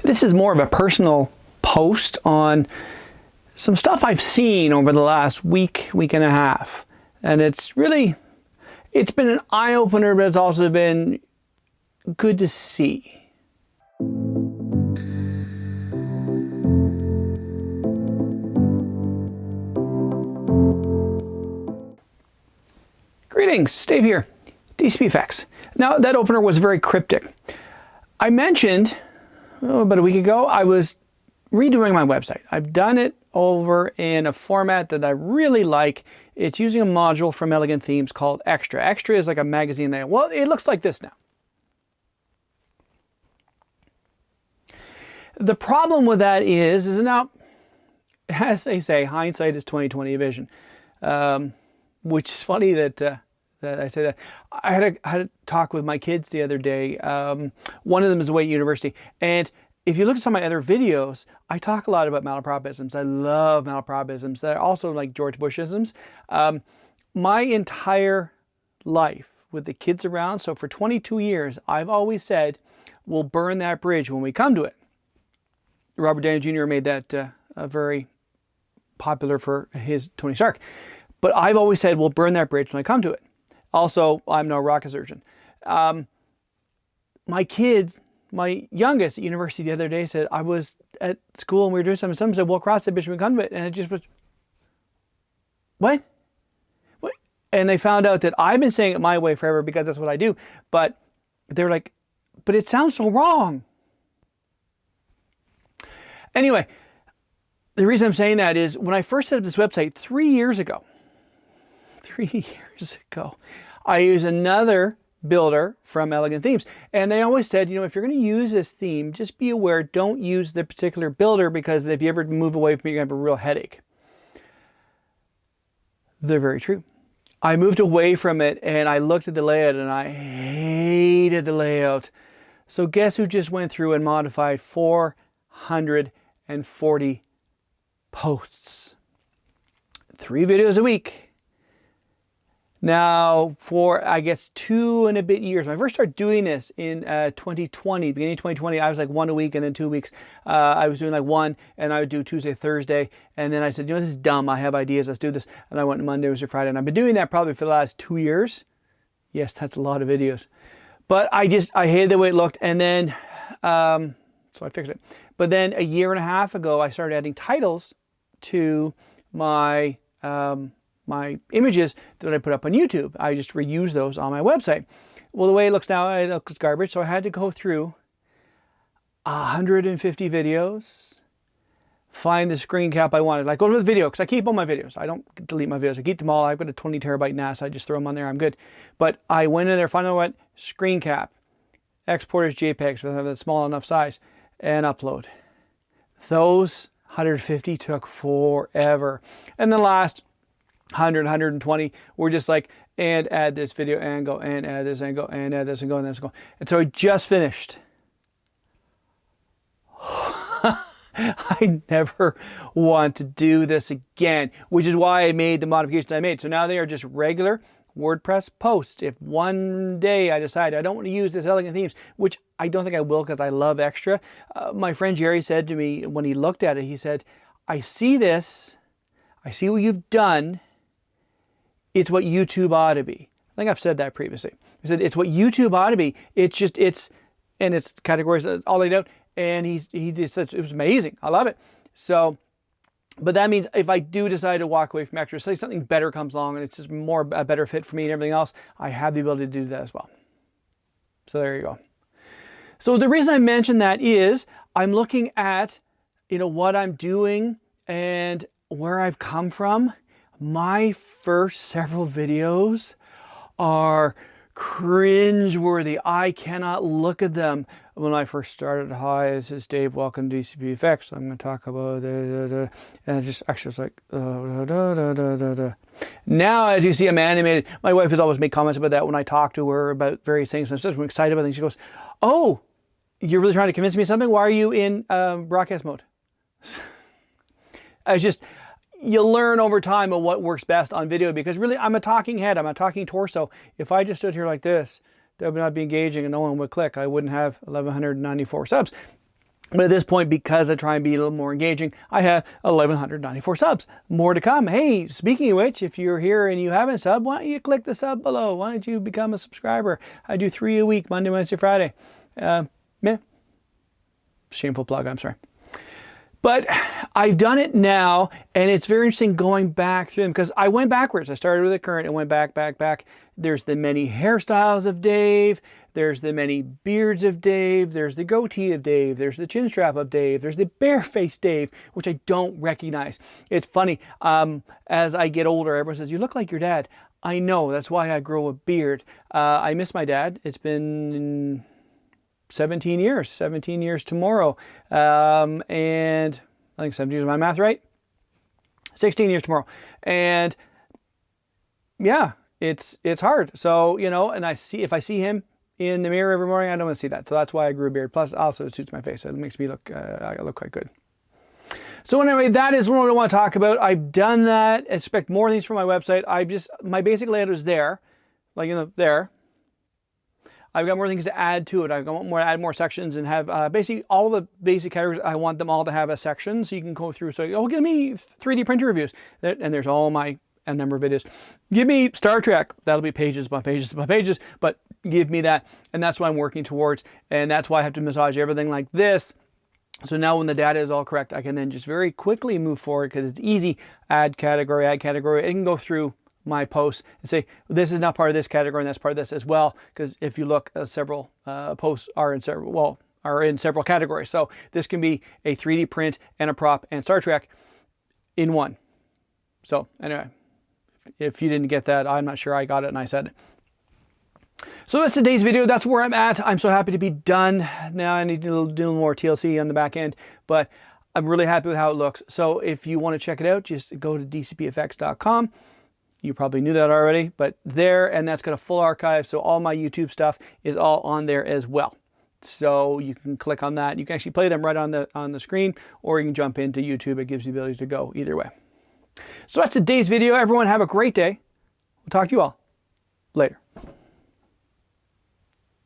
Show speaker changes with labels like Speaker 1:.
Speaker 1: This is more of a personal post on some stuff I've seen over the last week and a half. And it's been an eye-opener, but it's also been good to see. Greetings, Dave here, DCP Effects. Now, that opener was very cryptic. I mentioned about a week ago, I was redoing my website. I've done it over in a format that I really like. It's using a module from Elegant Themes called Extra. Extra is like a magazine layout. Well, it looks like this now. The problem with that is now, as they say, hindsight is 20/20 vision. Which is funny that I say that. I had a talk with my kids the other day. One of them is away at university, and if you look at some of my other videos, I talk a lot about malapropisms. I love malapropisms. They're also like George Bushisms. My entire life with the kids around, so for 22 years, I've always said, we'll burn that bridge when we come to it. Robert Downey Jr. made that very popular for his Tony Stark. But I've always said, we'll burn that bridge when I come to it. Also, I'm no rocket surgeon. My kids, my youngest at university the other day said, I was at school and we were doing something. Someone said, we'll cross that bridge when we come to it. And it just was, what? What? And they found out that I've been saying it my way forever because that's what I do. But they're like, but it sounds so wrong. Anyway, the reason I'm saying that is when I first set up this website 3 years ago, I used another builder from Elegant Themes. And they always said, if you're going to use this theme, just be aware, don't use the particular builder because if you ever move away from it, you're going to have a real headache. They're very true. I moved away from it and I looked at the layout and I hated the layout. So guess who just went through and modified 440 posts? 3 videos a week. Now, for, I guess, 2 and a bit years, when I first started doing this in 2020, beginning of 2020, I was like 1 a week and then 2 weeks. I was doing like 1 and I would do Tuesday, Thursday. And then I said, this is dumb. I have ideas. Let's do this. And I went Monday, Wednesday, Friday. And I've been doing that probably for the last 2 years. Yes, that's a lot of videos. But I hated the way it looked. And then, so I fixed it. But then a year and a half ago, I started adding titles to my my images that I put up on YouTube. I just reuse those on my website. Well, the way it looks now, it looks garbage. So I had to go through 150 videos, find the screen cap I wanted. Like go to the video, because I keep all my videos. I don't delete my videos. I keep them all. I've got a 20 terabyte NAS. I just throw them on there. I'm good. But I went in there, found out what screen cap, export as JPEGs with a small enough size, and upload. Those 150 took forever. And the last 100, 120 were just like, and add this video and go, and add this and go, and add this and go, and this and go. And so I just finished. I never want to do this again, which is why I made the modifications I made. So now they are just regular WordPress posts. If one day I decide I don't want to use this Elegant Themes, which I don't think I will because I love Extra. My friend Jerry said to me when he looked at it, he said, I see this, I see what you've done. It's what YouTube ought to be. I think I've said that previously. He said, it's what YouTube ought to be. And it's categories all laid out. And he just said, it was amazing. I love it. So, but that means if I do decide to walk away from Extra, say something better comes along and it's just a better fit for me and everything else, I have the ability to do that as well. So there you go. So the reason I mention that is I'm looking at, what I'm doing and where I've come from. My first several videos are cringeworthy. I cannot look at them. When I first started, hi, this is Dave, welcome to DCP Effects. I'm going to talk about, and it just actually was like, Now, as you see, I'm animated. My wife has always made comments about that when I talk to her about various things. I'm just excited about things. She goes, oh, you're really trying to convince me of something? Why are you in broadcast mode? It's just, you learn over time of what works best on video, because really I'm a talking head, I'm a talking torso. If I just stood here like this, that would not be engaging and no one would click. I wouldn't have 1,194 subs. But at this point, because I try and be a little more engaging, I have 1,194 subs. More to come. Hey, speaking of which, if you're here and you haven't subbed, why don't you click the sub below? Why don't you become a subscriber? I do 3 a week, Monday, Wednesday, Friday. Yeah. Shameful plug, I'm sorry. But I've done it now, and it's very interesting going back through them because I went backwards. I started with the current and went back. There's the many hairstyles of Dave. There's the many beards of Dave. There's the goatee of Dave. There's the chin strap of Dave. There's the bare-faced Dave, which I don't recognize. It's funny. As I get older, everyone says, "You look like your dad." I know. That's why I grow a beard. I miss my dad. It's been 17 years tomorrow. And I think 17 is my math right? 16 years tomorrow. And yeah, it's hard. So, you know, and if I see him in the mirror every morning, I don't want to see that. So that's why I grew a beard. Plus, also it suits my face. It makes me look, I look quite good. So anyway, that is what I want to talk about. I've done that. Expect more things from my website. My basic layout is there, like, you know, there. I've got more things to add to it. I want to add more sections and have basically all the basic categories. I want them all to have a section so you can go through. So, oh, give me 3D printer reviews. And there's all my a number of videos. Give me Star Trek. That'll be pages by pages by pages, but give me that. And that's what I'm working towards. And that's why I have to massage everything like this. So now when the data is all correct, I can then just very quickly move forward because it's easy. Add category. It can go through my posts and say, this is not part of this category and that's part of this as well. Because if you look, several posts are in several categories. So this can be a 3D print and a prop and Star Trek in one. So anyway, if you didn't get that, I'm not sure I got it and I said it. So that's today's video. That's where I'm at. I'm so happy to be done. Now I need to do a little more TLC on the back end, but I'm really happy with how it looks. So if you want to check it out, just go to dcpfx.com. You probably knew that already, but there, and that's got a full archive. So all my YouTube stuff is all on there as well. So you can click on that. You can actually play them right on the screen, or you can jump into YouTube. It gives you the ability to go either way. So that's today's video. Everyone have a great day. We'll talk to you all later.